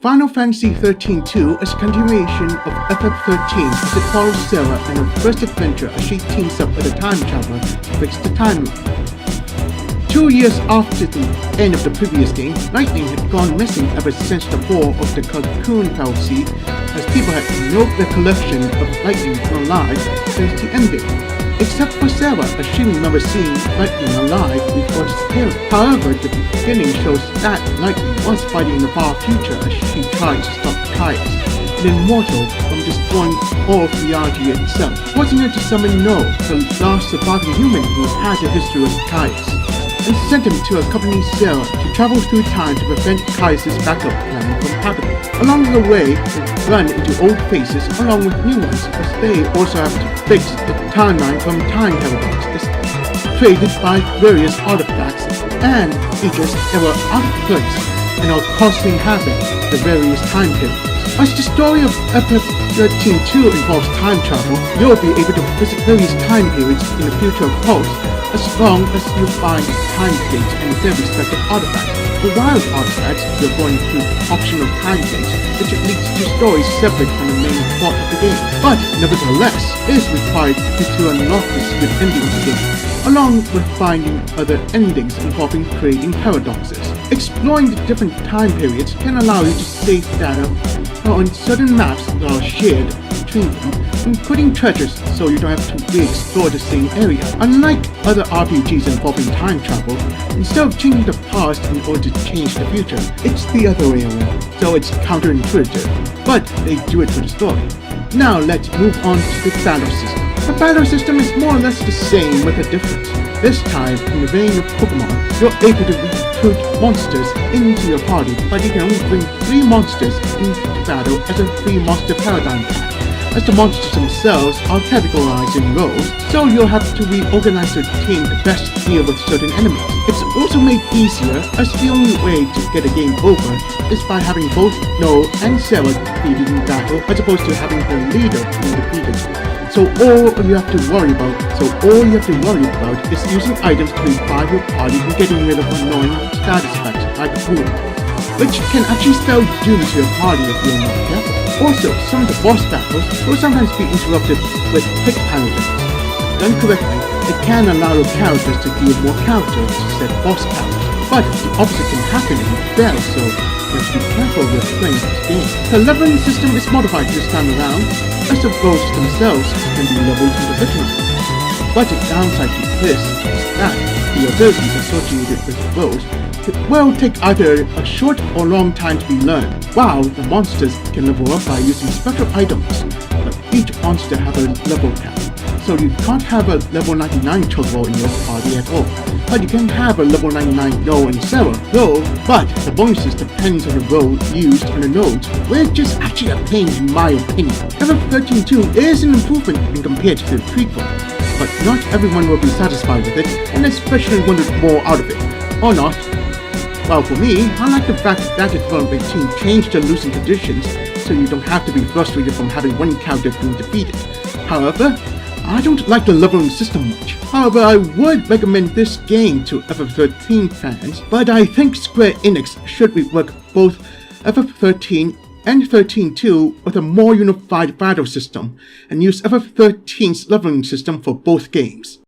Final Fantasy XIII-2 is a continuation of FF13 as it follows Sarah in her first adventure as she teams up with a time traveler to fix the timeline. 2 years after the end of the previous game, Lightning had gone missing ever since the fall of the Cocoon Fallacy, as people had no recollection of Lightning being alive since the ending. Except for Sarah, as she remembers seeing Lightning alive before disappearing. However, the beginning shows that Lightning was fighting in the far future as she tried to stop Caius, an immortal, from destroying all of reality itself, forcing her to summon No, the last surviving human who had a history with Caius, and sent him to accompany Sarah to travel through time to prevent Caius' backup plan from happening. Along the way, they run into old faces along with new ones, as they also have to fix the timeline from time paradoxes created by various artifacts and features that were out of place and are causing havoc to various time periods. As the story of FF13-2 involves time travel, you'll be able to visit various time periods in the future of Pulse, as long as you find time gates and their respective artifacts. For wild artifacts, you're going through optional time gates, which leads to stories separate from the main plot of the game. But nevertheless, it is required to unlock the secret ending of the game, along with finding other endings involving creating paradoxes. Exploring the different time periods can allow you to save data on certain maps that are shared between them, including treasures, so you don't have to re-explore the same area. Unlike other RPGs involving time travel, instead of changing the past in order to change the future, it's the other way around, so it's counterintuitive, but they do it for the story. Now let's move on to the battle system. The battle system is more or less the same with a difference. This time, in the vein of Pokemon, you're able to recruit monsters into your party, but you can only bring 3 monsters into battle as a 3-monster paradigm pack, as the monsters themselves are categorized in roles, so you'll have to reorganize your team to best deal with certain enemies. It's also made easier, as the only way to get a game over is by having both No and Sarah defeated in battle, as opposed to having the leader being defeated. So all you have to worry about is using items to revive your party and getting rid of annoying status effects like Boom, which can actually spell doom to your party if you're not careful. Also, some of the boss battles will sometimes be interrupted with quick time events. Done correctly, it can allow your characters to deal more character to set boss powers, but the opposite can happen in battle, so you have to be careful with playing this game. The leveling system is modified this time around, as the roles themselves can be leveled individually. But the downside to this is that the abilities associated with roles will take either a short or long time to be learned, while the monsters can level up by using special items, but each monster have a level cap, so you can't have a level 99 Chocobo in your party at all. But you can have a level 99 No and Sarah, though, but the bonuses depends on the role used on the nodes, which is actually a pain in my opinion. FF13-2 is an improvement when compared to the prequel, but not everyone will be satisfied with it, and especially wanted more out of it, or not. Well, for me, I like the fact that the development team changed the losing conditions, so you don't have to be frustrated from having one character being defeated. However, I don't like the leveling system much. However, I would recommend this game to FF13 fans, but I think Square Enix should rework both FF13 and 13-2 with a more unified battle system, and use FF13's leveling system for both games.